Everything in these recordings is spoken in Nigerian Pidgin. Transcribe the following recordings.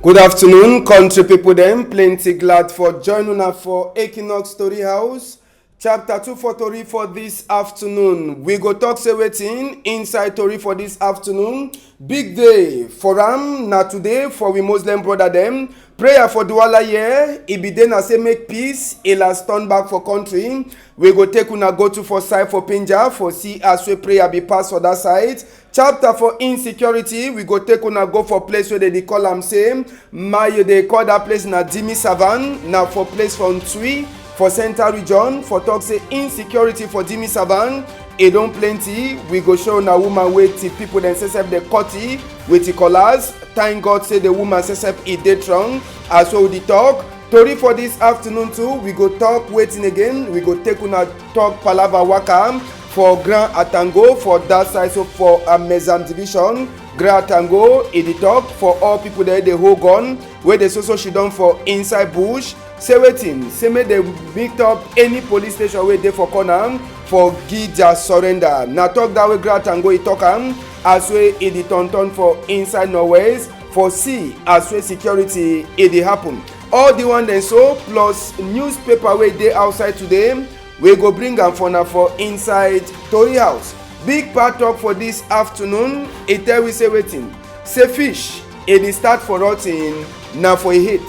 Good afternoon, country people dem. Plenty glad for join una for Equinox Story House. Chapter 2 for Tori for this afternoon. We go talk say wetin inside Tori for this afternoon. Big day for am na today for we Muslim brother dem. Prayer for Douala here. E be dey na say make peace. E last turn back for country. We go take una go to for side for Punjab for see as we prayer be pass for that side. Chapter for insecurity, we go take una go for place where they call am say they call that place na Dimi Savan. Now for place for Ntui for central region for talk say insecurity for Dimi Savan. E don plenty. We go show na woman wey the people dem set the cutty with the colors. Thank God say the woman set e dey strong. As well the talk. Tori for this afternoon too. We go talk waiting again. We go take una talk palava waka for Grand Atango for that side, so for Mezam division. Grand Atango e dey talk for all people there dey hold gun wey dey so she done for inside bush. Say wetin say make they meet up any police station wey dey for corner for give their surrender. Na talk that way Grand Atango e talk am as wey e dey turn for inside Norway for see as wey security e dey happen. All the one dem so plus newspaper wey dey outside today. We go bring am for na for inside Tori House. Big part talk for this afternoon. E tell we say wetin say fish e dey start for rotting na for a hit.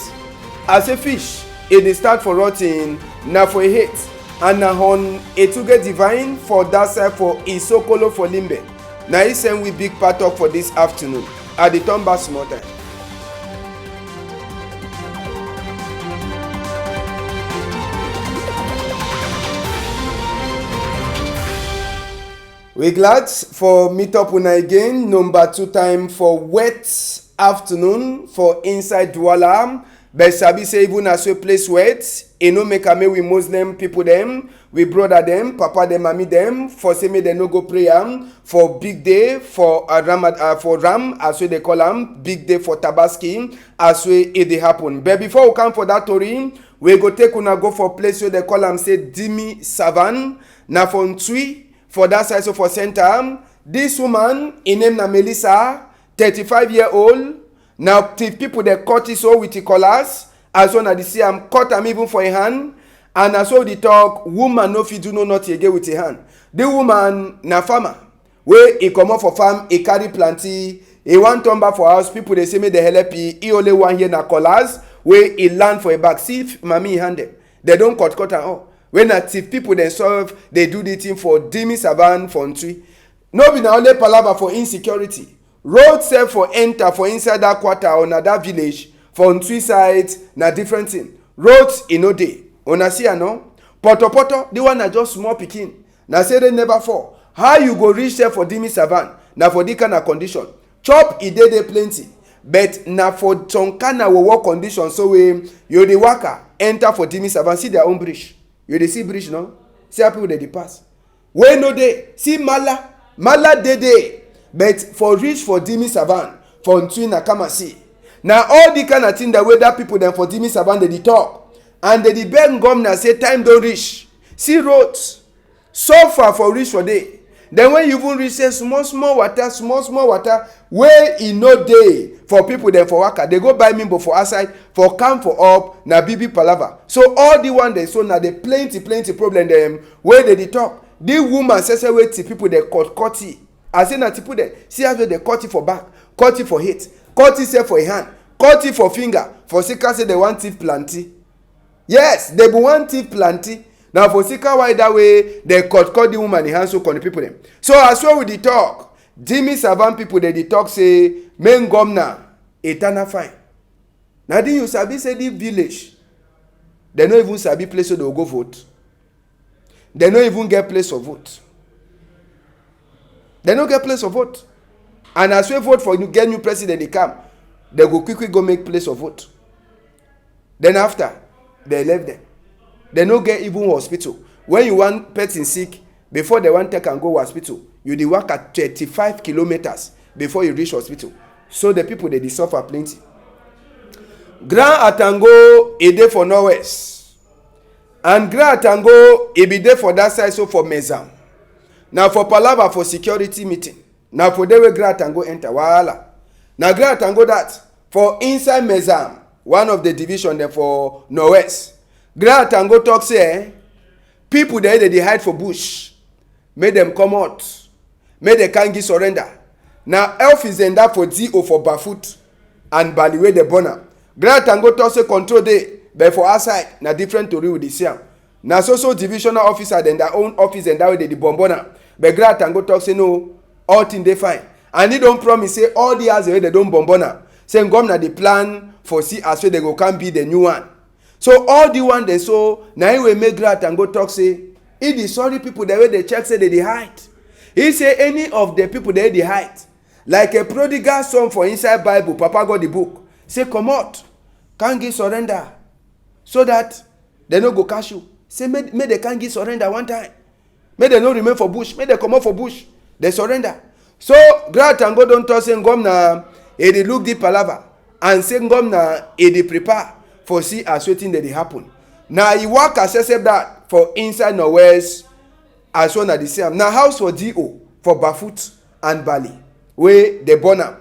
As a fish e dey start for rotting na for a hit. And na on Etuge Divine for that side for Isokolo for Limbe. Na e send we big part talk for this afternoon. I dey turn back small time. We glad for meet up una again number 2 time for wet afternoon for inside Douala. But sabi say even as we place wet, e no make am we Muslim people dem, we brother dem, papa dem, mami dem for say make dem no go pray am for big day for Ram as we dey call am, big day for Tabaski as we e dey happen. But before we come for that Tori, we go take una go for place where they call am say Dimi Savan na for Ntui. For that side, so for center, this woman, her name na Melissa, 35-year-old. Now, the people they cut it so with the collars, as well as they see am cut am even for a hand, and as well the talk, woman no fit do no nothing again with a hand. The woman na farmer, where he come up for farm, he carry plenty, he want turn back for house. People they say me the help he only one here na collars, where he land for a back. See if mommy hand them, they don't cut and all. When active people themselves, they do the thing for Dimi Savan for Ntui. No be na only palava for insecurity. Road self for enter for inside that quarter or na that village for Ntui side na different thing. Roads e no dey. Una see no? Poto, the one na just small pikin. Na say they never fall. How you go reach there for Dimi Savan? Na for the kind of condition. Chop e dey plenty. But na for some kind of work condition. So we you the worker enter for Dimi Savan, see their own bridge. You dey see bridge no? See how people dey pass. Wey no dey, see Mala dey. But for reach for Dimi Savan, for Ntui na come and see. Now all the kind of thing that way that people dem for Dimi Savan they dey talk. And they dey beg governor say time don reach. See roads so far for reach for day. Then when you even reach say small water wey e no dey for people dem for waka, they go buy mimbo for outside for camp for up na bibi palava. So all the one dey so na the plenty problem dem wey they dey talk. The woman say wait till people dey cut it. I say na people dey see how they cut it for back, cut it for head, cut it say for a hand, cut it for finger. For sika say they want teeth plenty. Yes, they be want teeth plenty. Now for sika why that way they cut the woman in hand so con the people them. So as well with the talk, Dimi Savan people they talk say main governor eternal fine. Now then you sabi say the village, they no even sabi place so they will go vote. They no even get place of vote. They no get place of vote. And as we vote for get new president they come, they go quickly go make place of vote. Then after they left them. They no get even hospital. When you want person sick, before they want take and go hospital, you dey walk at 35 kilometers before you reach hospital. So the people they suffer plenty. Grand Atango e dey for northwest, and Grand Atango e be dey for that side so for Mezam. Now for palava for security meeting. Now for the way Grand Atango enter wahala. Now Grand Atango that for inside Mezam, one of the division dem for northwest. Grand Tango talk say people there dey hide for bush, make dem come out, make dem can give surrender. Now elf is end up for DO for Bafut and Bali wey dey born am. Grand Tango talk say control dey, but for outside na different tori we dey see am. Na so divisional officer dem their own office and that way they dey bomb am. But Grand Tango talk say no, all thing dey fine. And he don promise say all the years wey they don bomb am, say governor dey plan for see as wey they go can be the new one. So all the one they so na him wey make Grand Tango talk say he the sorry people the way they check say they dey hide. He say any of the people they dey hide, like a prodigal son for inside Bible, Papa got the book, say comot, can't give surrender, so that they no go catch you. Say make they can't give surrender one time. Make they no remain for bush. Make they come out for bush. They surrender. So Grand Tango don't talk say governor he dey look the palava and say governor he dey prepare for see as wetin that dey happen. Now he work assess that for inside northwest as one at the same. Now house for DO for Bafut and Bali where they born am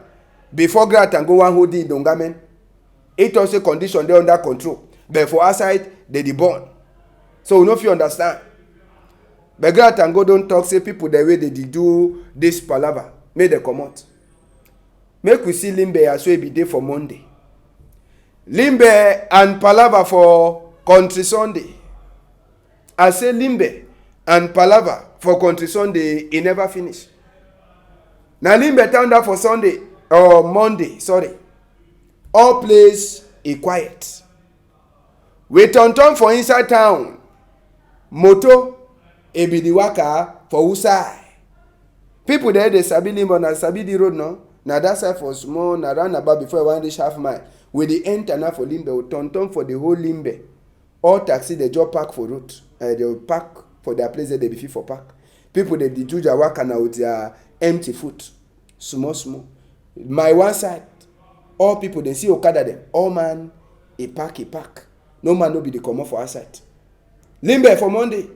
before Grand Tango one hold the dongamen. It also condition they under control. But for outside they dey born. So we no fit understand. But Grand Tango don't talk say people the way they do this palava. Make they come out. Make we see Limbe as well be there for Monday. Limbe and palava for Country Sunday. I say Limbe and palava for Country Sunday, it never finish. Now Limbe turned up for Sunday or Monday, sorry. All place is quiet. We turn for inside town. Moto ebidiwaka for Usai. People there they sabi Limbe na sabi the road no. Na that side for small na round about before I want reach half mile. We the enter now for Limbe, we turn for the whole Limbe. All taxi they just park for road. They will park for their place that they be fit for park. People they do their work now with their empty foot. Small. My one side, all people they see Okada them. All man, he park. No man no be the come for outside. Limbe for Monday.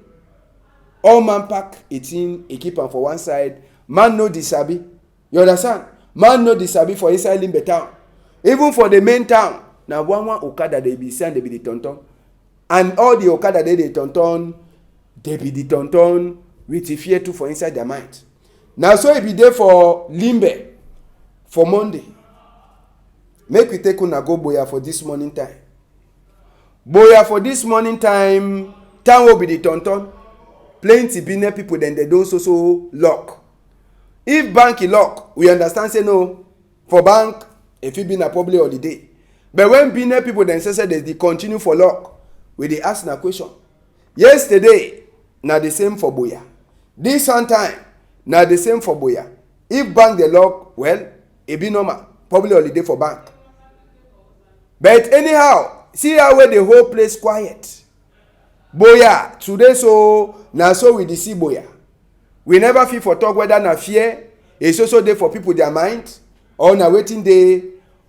All man pack 18, he keep am for one side. Man no disabi. You understand? Man no disabi for inside Limbe town. Even for the main town. Now one Okada they be send they be the tonton. And all the Okada they tonton, they be the tonton with the fear too for inside their mind. Now so it be there for Limbe for Monday. Make we take una go Boya for this morning time. Boya for this morning time, town will be the tonton. Plenty bine people then they don't so lock. If bank is lock, we understand say no. For bank, if it been a public holiday. But when bine people then say they continue for lock, we dey ask na question. Yesterday, na the same for Boya. This one time, na the same for Boya. If bank dey lock, well, it be normal. Public holiday for bank. But anyhow, see how where the whole place quiet. Boya, today so, na so we dey see Boya. We never feel for talk whether na fear, it's also there for people their mind, or na waiting day,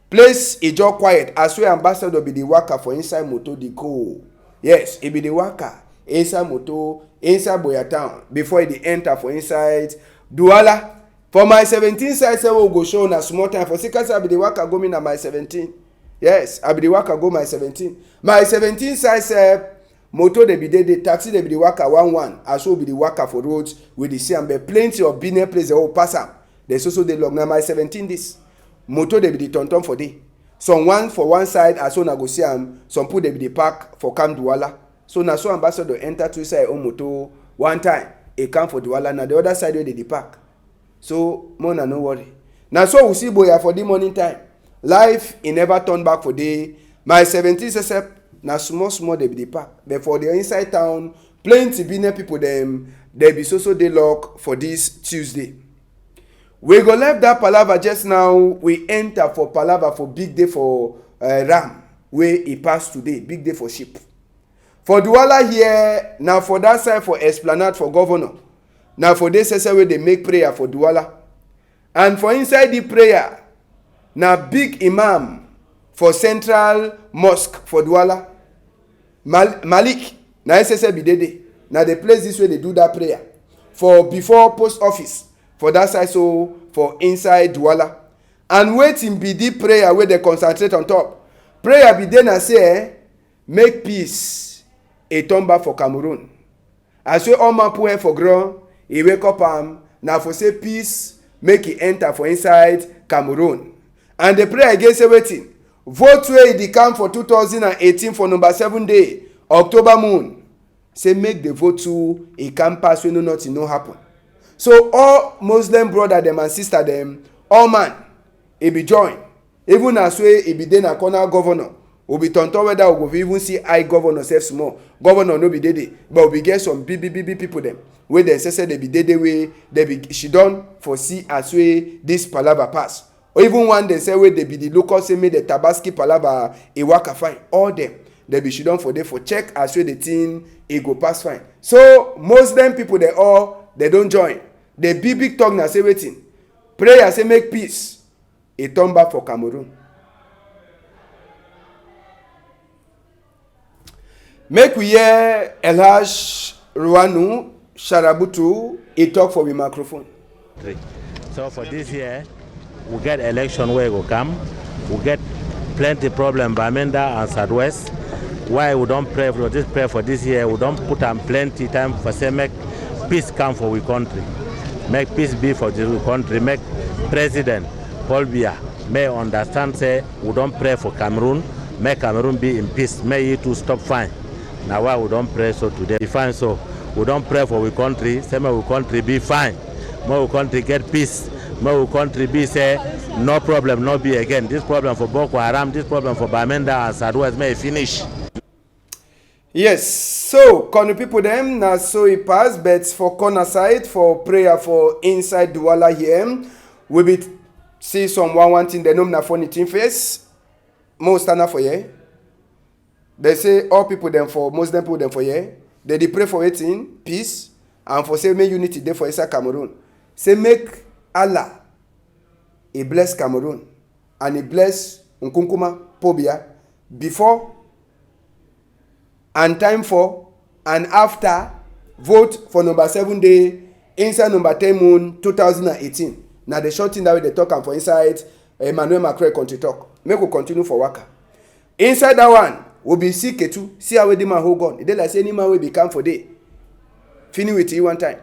place a job quiet. As well ambassador be the worker for inside moto the go. Yes, it be the worker inside moto, inside Boya town, before they enter for inside Douala. For my 17 side, say we go show na small time. For second I be the worker go me na my 17. Yes, I be the worker go my 17. My 17 side say moto they be the taxi they be the worker 1-1. As well be the worker for roads with the same. But plenty of business place they all pass am. There's also the log. Now my 17 this. Moto they be the tonton for day. Some one for one side as soon as go see am. Some put they be the park for Camp Douala. So na so ambassador enter to side on moto one time. He come for Douala. Now the other side where they the park. So more na no worry. Now so we see Boya for the morning time. Life he never turn back for day. My 17 except na small they be the park. But for the inside town, plenty business people them they be so they lock for this Tuesday. We go left that palava just now. We enter for palava for big day for ram where he passed today. Big day for sheep. For Douala here now for that side for Esplanade for governor. Now for this where they make prayer for Douala. And for inside the prayer, now big imam for Central Mosque for Douala. Malik, now SSL be there. Now the place this way they do that prayer. For before post office, for that side so for inside Douala. and wetin be the prayer wey dey concentrate on top. Prayer be dey na say make peace e turn back for Cameroon. As wey all man put head for ground, e wake up am na for say peace make e enter for inside Cameroon. And the prayer again say wetin? Vote wey e dey count for 2018 for number 7 day, October moon. Say make the vote to e can pass wey no nothing no happen. So all Muslim brother dem and sister dem, all man, e be join. Even as wey e be dey na corner governor, we be tonton whether we go even see high governor sef small. Governor no be dey, but we get some big people dem wey dem say they be dey wey they be she don for see as wey this palava pass. Or even one dem say wey they be the local say make the Tabaski palava e waka fine. All dem they be she don for dey for check as wey the thing e go pass fine. So Muslim people they don join. The big talk na say wetin? Prayer say make peace e turn back for Cameroon. Make we hear Elhaj Ruwanu Sharabutu he talk for the microphone. So for this year, we get election where we go come. We get plenty problem Bamenda and Southwest. Why we don't pray for this year? We don't put on plenty time for say make peace come for we country. Make peace be for the country. Make President Paul Biya may understand say we don't pray for Cameroon. Make Cameroon be in peace. May it to stop fine. Now why we don't pray so today? Be fine so. We don't pray for we country. Say may we country be fine. May we country get peace. May we country be say no problem, no be again. This problem for Boko Haram, this problem for Bamenda and Southwest may finish. Yes, so corner people them na so it pass, but for corner side for prayer for inside Douala here, we be see some one thing they know na funny thing face. Most stand for here. They say all people them for Muslim people them for here. They pray for waiting, peace, and for say make unity there for inside Cameroon. Say make Allah he bless Cameroon and he bless Nkunkuma Pobia before and time for and after vote for number 7 day inside number 10 moon 2018. Now the short thing that they talk and for inside Emmanuel Macron country talk. Make we continue for waka. Inside that one will be see Ketu, see how the man hold on. They like say any man will become for day. Finish with you one time.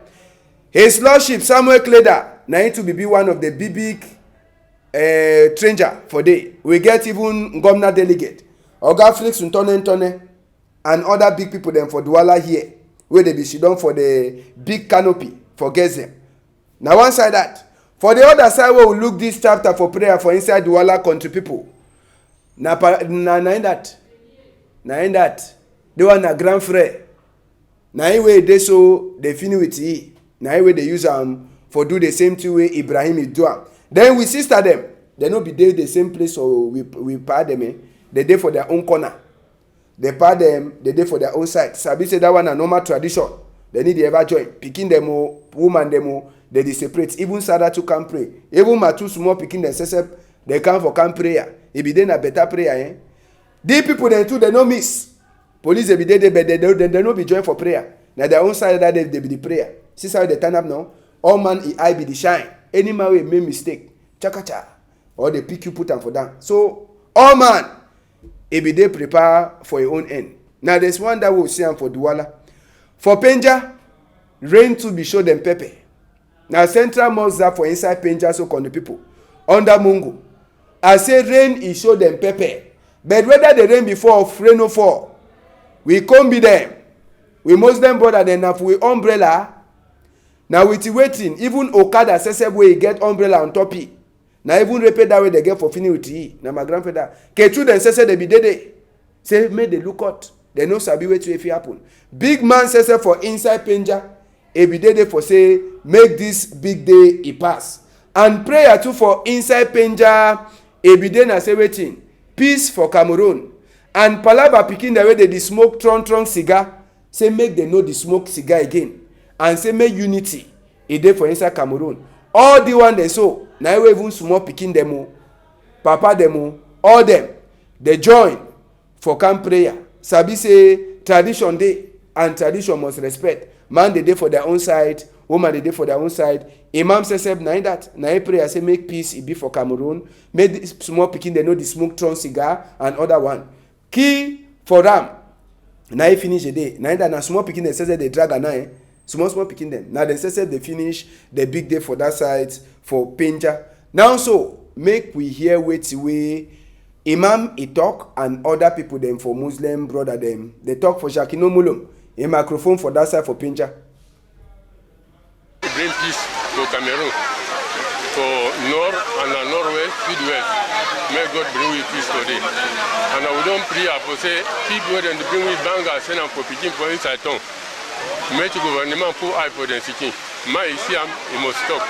His Lordship Samuel Kleda now need to be one of the big stranger for day. We get even governor delegate. Oga Felix Ntone and other big people them for Douala here. Where they be sit down for the big canopy for Gezem. Now one side that. For the other side we will look this chapter for prayer for inside Douala country people. Na in that. They want na grand frère. Na way they so they finish with it. Na way they use for do the same thing way Ibrahim is do. Then we sister them. They no be there the same place so we part them. They dey for their own corner. They part them. They dey for their own side. Sabi say that one a normal tradition. They need to ever join. Picking them woman them they separate. Even Sada to can pray. Even my two small picking themselves they come for camp prayer. It be then a better prayer. Eh? These people they too they no miss. Police they be there but they no be join for prayer. Now their own side that they be the prayer. See how they turn up now. All man eye be the shine. Any man will make mistake. Chakacha. Or they pick you put them for down. So all man it be they prepare for your own end. Now there's one that will see for Douala. For Penja, rain to be show them pepper. Now central mosque for inside Penja so con the people. Under Mungu. I say rain is show them pepper. But whether the rain before or rain no fall, we come be them. We Muslim brother then have we umbrella. Now with waiting, even Okada says way get umbrella on top it. Now even repeat that way they get for finish with it. Now my grandfather, Ketu then says they be dead. Say make they look out. They know sabi wait if it happen. Big man says for inside Penja, e be dead for say make this big day it pass. And prayer too for inside Penja, e be dead na say waiting. Peace for Cameroon. And Palaba picking the way they smoke tron cigar. Say make they know the smoke cigar again. And say make unity a day for inside Cameroon. All the one they saw, now even small picking them, papa them, all them, they join for camp prayer. Sabi say tradition day and tradition must respect. Man they day for their own side, woman dey dey for their own side. Imam say na in that. Na prayer say make peace e be for Cameroon. Make small pikin dem know the smoke Tron cigar and other one. Key for am. Na e finish the day. Na in that na small pikin dem say dey drag am small pikin dem. Na dem say dey finish the big day for that side for Penja. Now so make we hear wetin wey Imam e talk and other people dem for Muslim brother dem. They talk for Shakino Mulum. A microphone for that side for Penja. Bring peace to Cameroon, for north and northwest, sud-west. May God bring we peace today. And we don't pray for say people and bring we banga send them for picking for inside town. Make the government put eye for them seeking. My Islam, it must stop.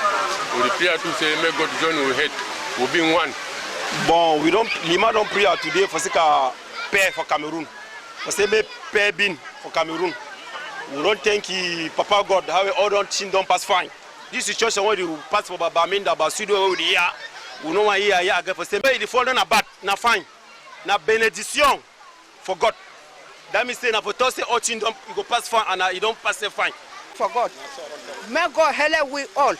We pray to say may God join we head. We be one. Bon, Lima don't pray today for say paix for Cameroon. For say may paix bin for Cameroon. We don't think Papa God how all don't things don't pass fine. This situation where you pass for Baminda, Basudo, where we are, we know why here again for say the fall na bad, na fine, na benediction for God. That means say na for say all things don't go pass fine and it don't pass fine. For God, may God help we all.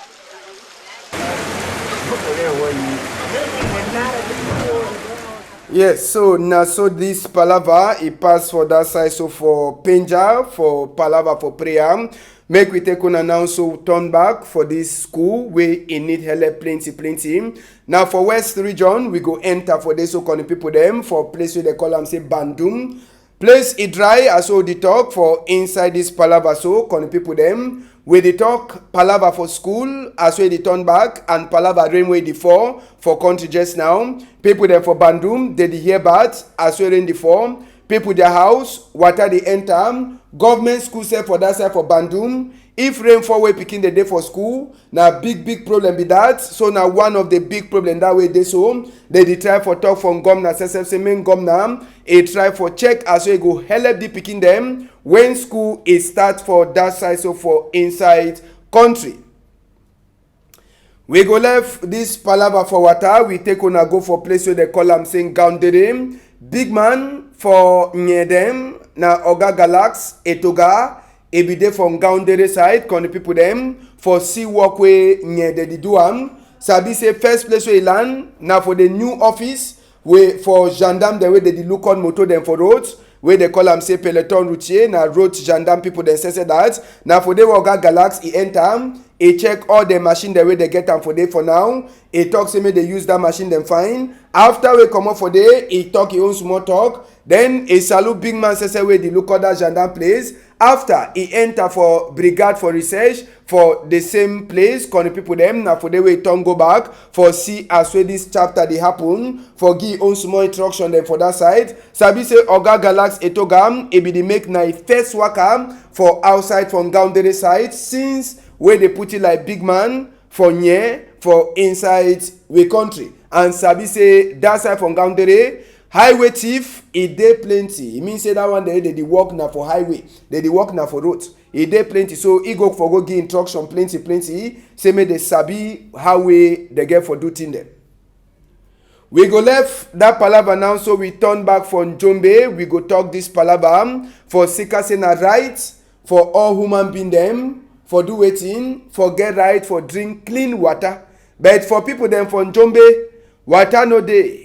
Yes, so now so this palava it pass for that side. So for Penja, for palava for prayer, make we take on now so turn back for this school where it need help plenty. Now for West region, we go enter for this so calling people them for place where they call them say Bandung. Place it dry as so the talk for inside this palava so calling people them. We dey talk palava for school as well they turn back and palava rainway the fall for country just now. People there for Bandung they dey hear bad as well in the form. People their house water they enter. Government school say for that side for Bandung. If rain fall way picking the day for school, now big problem be that. So now one of the big problem that way they so they try for talk from governor say main governor a try for check as well go help the picking them when school is start for that side so for inside country. We go left this palava for water. We take on a go for place where they call them saying Gaundere. Big man for near them na Oga Galax Etoga. E be dey from Gaundere side, con the people them for see walkway near the Duam. Sabi say first place where he land now for the new office where for gendarme the way they look on motor them for roads where they call them say peloton routier na road gendarme people them say that now for the Oga Galax he enter he check all the machine the way they get them for day for now. He talk say make they use that machine them fine. After we come up for day he talk his own small talk. Then he salute big man say where the look other gendarme place. After he enter for brigade for research for the same place, con the people them now for the way turn go back for see as well this chapter they happen for give own small instruction them for that side. Sabi say Oga Galax Etogam e be the make na first worker for outside from Gaundere side since where they put it like big man for near for inside we country. And Sabi say that side from Gaundere highway thief e dey plenty. E mean say that one day they dey work na for highway, they dey work na for road. E dey plenty, so e go for go give instruction plenty. Say make they sabi how way they get for do thing them. We go left that palava now, so we turn back from Njombe. We go talk this palava for Sikase na right for all human being them for do waiting for get right for drink clean water. But for people them from Njombe, water no dey.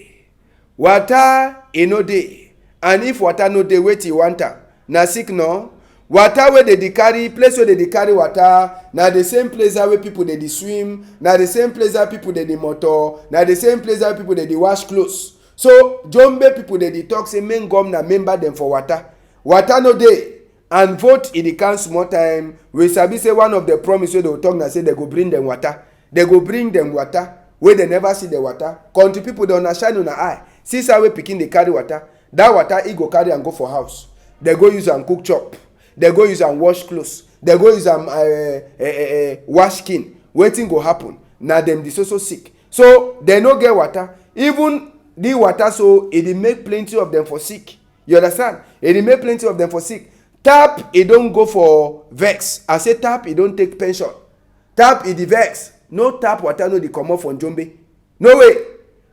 Water e no dey, and if water no dey wait you want am na sick no. Water where they dey carry place where they dey carry water na the same place where people dey swim, na the same place where people dey motor, na the same place where people dey wash clothes. So Jombe people dey talk say main governor member them for water. Water no dey and vote in the council more time. We sabi say one of the promise wey they talk na say they go bring them water. They go bring them water where they never see the water. Country people dey understand una eye. See how we pikin dey carry water. That water e go carry and go for house. They go use am cook chop. They go use am wash clothes. They go use am wash skin. Wetin go happen? Na dem dey so sick. So they no get water. Even the water so e dey make plenty of them for sick. You understand? E dey make plenty of them for sick. Tap e don go for vex. I say tap e don take pension. Tap e dey vex. No tap water no dey comot from Njombe. No way.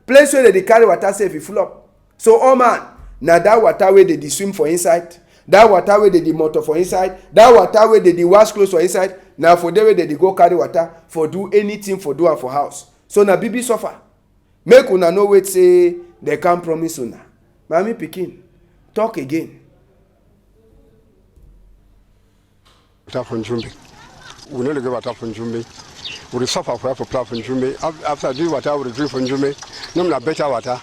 Place where they dey carry water safe e full up. So oh man, na that water where they dey swim for inside, that water where they dey motor for inside, that water where they dey wash clothes for inside, na for there wey dey go carry water for do anything for do am for house. So na bibi suffer. Make una no wait say they can promise una. Mami pikin, talk again. Water from Jumbe. We no dey get water from Jumbe. We dey suffer for supply from Jumbe. After drink water, we dey drink from Jumbe. No na better water.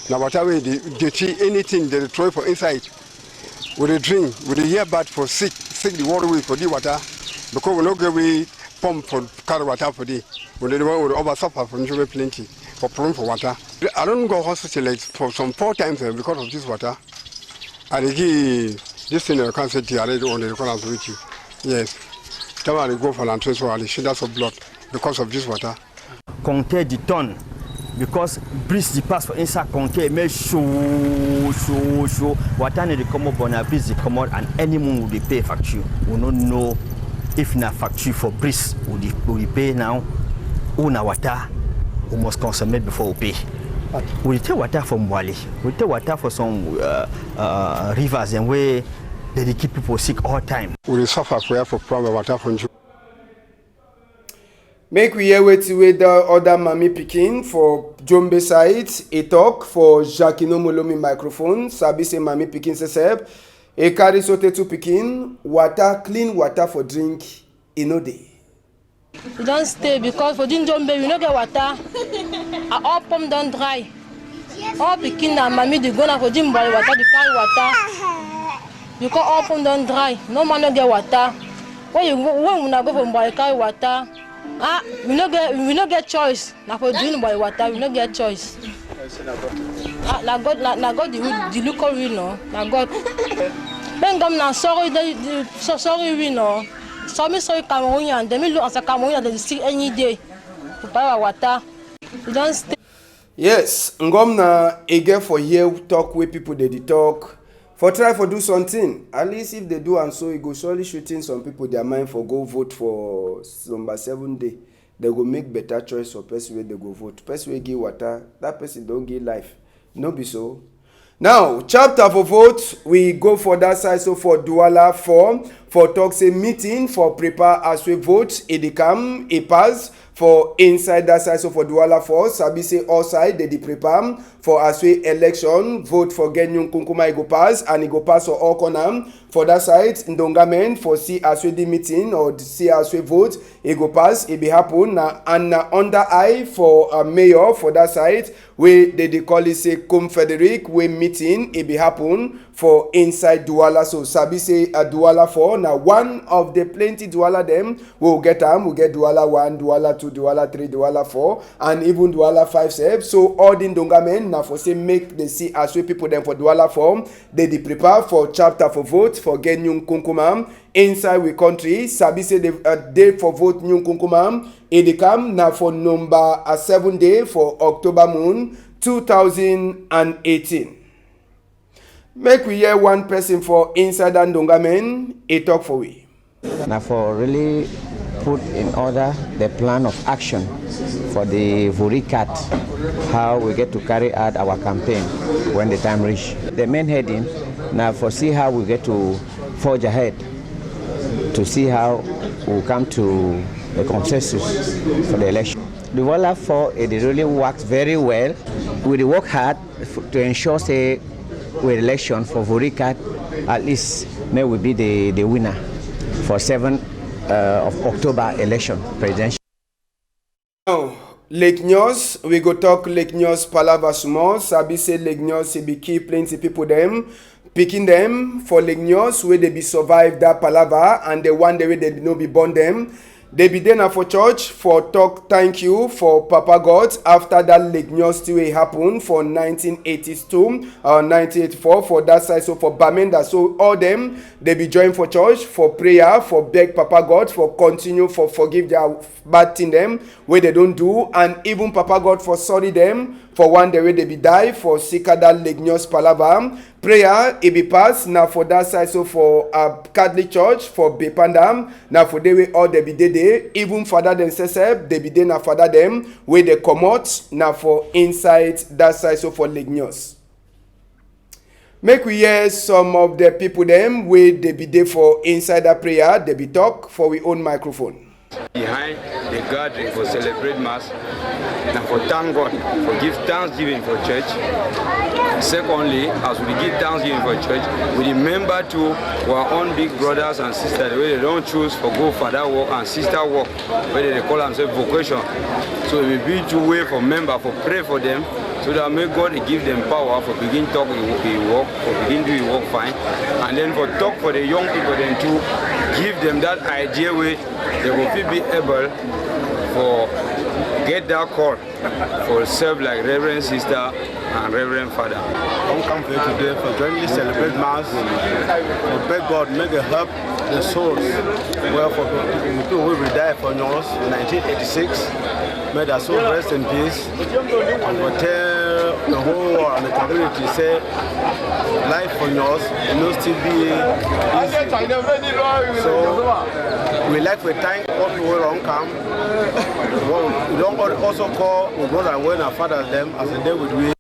Na water wey dey dirty anything they throw for inside. We dey drink. We dey hear bad for sick the water way for the water. Because we no get we pump for carry water for the. We dey over suffer from Jumbe plenty for problem for water. I don't go hospital like for some 4 times because of this water. I dey give this thing I can't say to already on the corner with you. Yes. Time I go for land so I dey shed of blood because of this water. Compter the ton because breeze the pass for inside compter make show water need to come up on a breeze come out and any moon will be pay factory. We don't know if na factory for breeze will pay now or na water we must consume before we pay. We take water from Wali. We take water for some rivers and where they keep people sick all time. We suffer for problem water from Jumbe. Make we hear wetin wey the other mami pikin for Jombe side e talk for Jacquino Molomi microphone. Sabi say mami pikin sesep e carry sote two pikin water clean water for drink e no dey. We don't stay because for Jombe we no get water. All pump don dry. All pikin and mami dey go na for Jombe water dey carry water. Because all pump don dry. No man no get water. When we na go for Mboy carry water. We no get choice. Na for drink by water, we no get choice. Na God the look we no. Na God. Ben gam na sorry we no. So me sorry Cameroonian. They me look as a Cameroonian they see any day. To buy water. We don't stay. Yes, ngom na ege for here talk where people they talk. For try for do something. At least if they do and so it go surely shooting some people their mind for go vote for number 7 day. They go make better choice for person where they go vote. Person where give water, that person don't give life. No be so. Now, chapter for vote, we go for that side. So for Douala 4, for talk say meeting, for prepare as we vote, it come, it pass. For inside that side, so for Douala 4, Sabi say all side, they prepare for as we election, vote for Genyun Kunkuma, it go pass, and it go pass for all corner. For that side, Ndongamen, for see as we the meeting, or see as we vote, it go pass, it be happen, and under eye for mayor, for that side, where they call it say Confederic, we meeting, it be happen, for inside Douala. So Sabi say Douala 4, now one of the plenty Douala them, we'll get them, we'll get Douala 1, Douala 2, Douala 3, Douala 4, and even Douala 5 step. So all the Ndongamen now for say make the see as we people them for Douala 4, they prepare for chapter for vote for get Nyung Kunkumam inside we country. Sabi say the day for vote Nyung Kunkumam it come now for number 7 day for October moon 2018. Make we hear one person for inside Ndongamen a talk for we. Now for really put in order the plan of action for the Vurikat, how we get to carry out our campaign when the time reach. The main heading now for see how we get to forge ahead to see how we come to the consensus for the election. The Douala 4 it really works very well. We work hard to ensure say with election for Vurikat at least may we be the winner for 7th of October election presidential. Now, Lake Nyos, we go talk Lake Nyos Palava Sumo. Sabi say Lake Nyos be key plenty people them. Picking them for Lake Nyos where they be survive that Palava and the one day they no be born them. They be there for church for talk thank you for Papa God after that Lake Nyos still happened for 1982 or 1984 for that side. So for Bamenda, so all them they be joined for church for prayer for beg Papa God for continue for forgive their bad thing them where they don't do, and even Papa God for sorry them for one day where they be die for Sikada Lake Nyos Palava. Prayer it be passed now for that side. So for Catholic Church for Bepandam now for the way all they be there, even father themselves they be there now father them where they come out now for inside that side. So for Lake Nyos. Make we hear some of the people them wey dey be there for inside that prayer, they be talk for we own microphone. Behind the gathering for celebrate mass and for thank God, for give thanksgiving for church. Secondly, as we give thanksgiving for church, we remember to our own big brothers and sisters where they don't choose for go father work and sister work, where they call themselves vocation. So we be to wait for member for pray for them, so that may God give them power for begin talk work, for begin do work fine, and then for talk for the young people then to give them that idea where they will be able for get that call for serve like Reverend Sister and Reverend Father. Don't come here today for jointly celebrate Mass, for beg God make a help the souls. Well, for people who will die for us in 1986, may their soul rest in peace, and for tell the whole world and the community say life for us will still be easy. So we like to thank all people who don't come. We don't also call we brother and our fathers them as a day with we.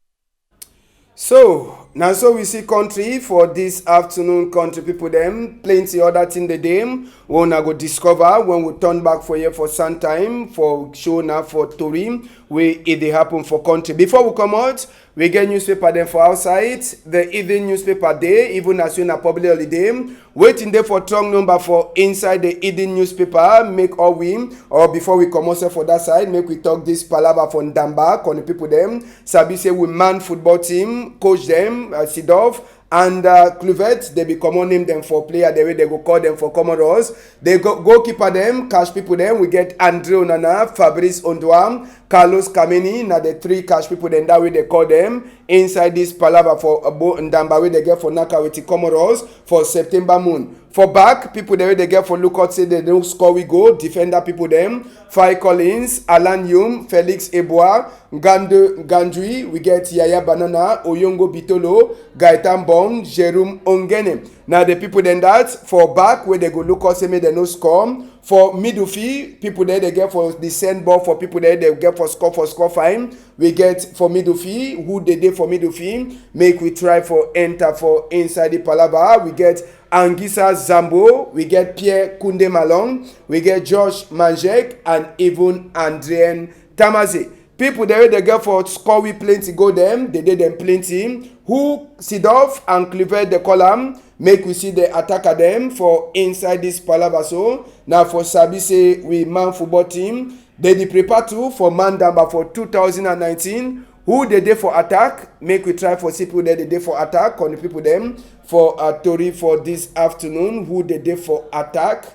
So now so we see country for this afternoon, country people them plenty other thing the day we wanna go discover when we turn back for here for some time for show now for Tori where it dey happen for country. Before we come out, we get newspaper them for outside. The evening newspaper day, even as soon as public holiday, waiting there for strong number for inside the evening newspaper. Make all win or before we come out for that side, make we talk this palava for Ndamba, on the people them. Sabi say we man football team, coach them, Sidov. And Cluvet, they be common name them for player, the way they go call them for Commodores. They goalkeeper them, cash people them. We get Andre Onana, Fabrice Ondouam, Carlos Kameni. Now the three cash people then that way they call them. Inside this palava for Ndamba way they get for Nakawiti Commodores for September moon. For back, people the way they get for lookout say they don't score we go. Defender people them. Fai Collins, Alan Yum, Felix Eboa, Gandui. We get Yaya Banana, Oyongo Bitolo, Gaetan Bong, Jerome Ongene. Now the people then that for back where they go look out say me they no score. For midfield, people there they get for the send ball. For people there they get for score fine. We get for midfield who they did for midfield. Make we try for enter for inside the palava. We get Angisa Zambo, we get Pierre Kunde Malong, we get Josh Manjek, and even Andrien Tamaze. People there they get for score we plenty go them, they did them plenty. Who Sidov and Clivet the column, make we see the attacker them for inside this palava. So now for Sabi say we man football team, they prepare to for man number for 2019. Who they dey for attack? Make we try for people there they dey for attack on the people them for Tori for this afternoon. Who they dey for attack?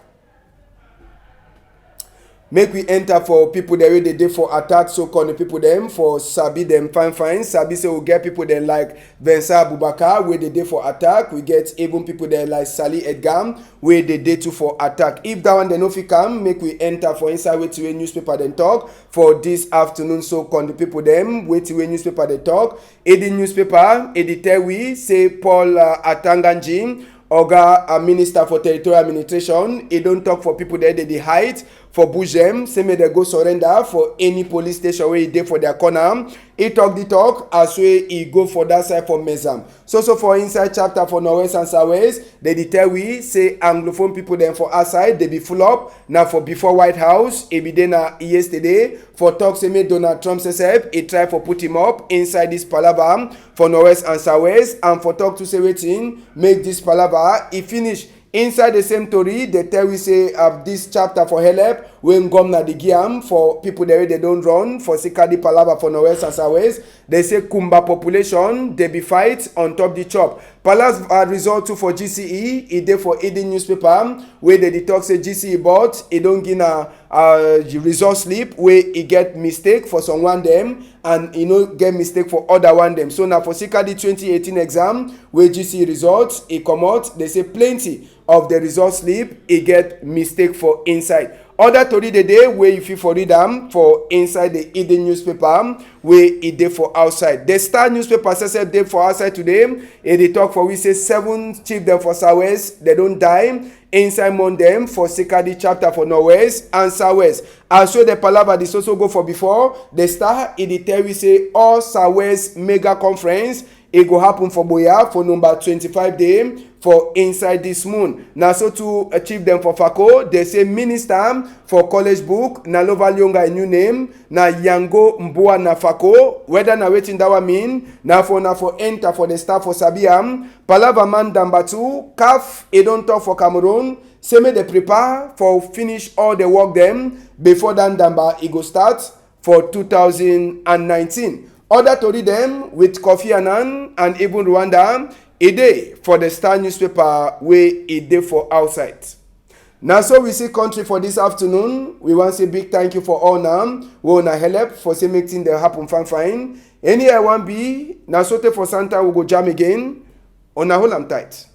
Make we enter for people there they dey for attack. So on the people them for Sabi them fine. Sabi say we get people there like Vincent Abubakar where they dey for attack. We get even people there like Sally Edgam where they dey too for attack. If that one they no fit come, make we enter for inside wait till newspaper then talk for this afternoon. So on the people them wait till newspaper they talk. Edi newspaper editor we say Paul Atanganji, Oga Minister for Territorial Administration. He don't talk for people there they hide for Bujem. Say may they go surrender for any police station where he dey for their corner. He talk the talk as way he go for that side for Mezam. So for inside chapter for Norwest and Southwest, they tell we say Anglophone people then for outside they be full up. Now for before White House, he be there yesterday for talk say me Donald Trump says he try for put him up inside this palava for Norwest and Southwest, and for talk to say waiting make this palava he finish. Inside the same story, they tell we say this chapter for help when Gomna the Giam for people there they don't run for Sikadi Palava for Norwest and Southwest. They say Kumba population they be fight on top the chop. Palace result to for GCE, it dey for Eden newspaper where they talk say GCE but it don't give a result slip where it get mistake for someone them and get mistake for other one them. So now for Sikadi 2018 exam where GCE results it come out, they say plenty of the result slip it get mistake for inside. Other tori the day where you fit for read them for inside the Eden newspaper where it dey for outside. The Star newspaper says dey for outside today. They talk for we say 7 chief them for Southwest they don't die. Inside Mondem for Sikadi chapter for Norwest and Southwest. As so the palava this also go for before. The Star it tell we say all Southwest mega conference it go happen for Boya for number 25 day for inside this moon. Now so to achieve them for Fako, they say minister for college book, na Lova Lyonga a new name, na Yango Mbua na Fako, whether na waiting that one mean, na for enter for the staff for Sabiam, Palava man Dambatu, CAF, it don't talk for Cameroon, say me they prepare for finish all the work them before Dan Damba it go start for 2019. Other to read them with Kofi Annan and even Rwanda, a day for the Star newspaper where a day for outside. Now so we see country for this afternoon. We want to say big thank you for all now. We want to help for say making the happen fine. Any I want be, now so for Santa we go jam again. On a whole I'm tight.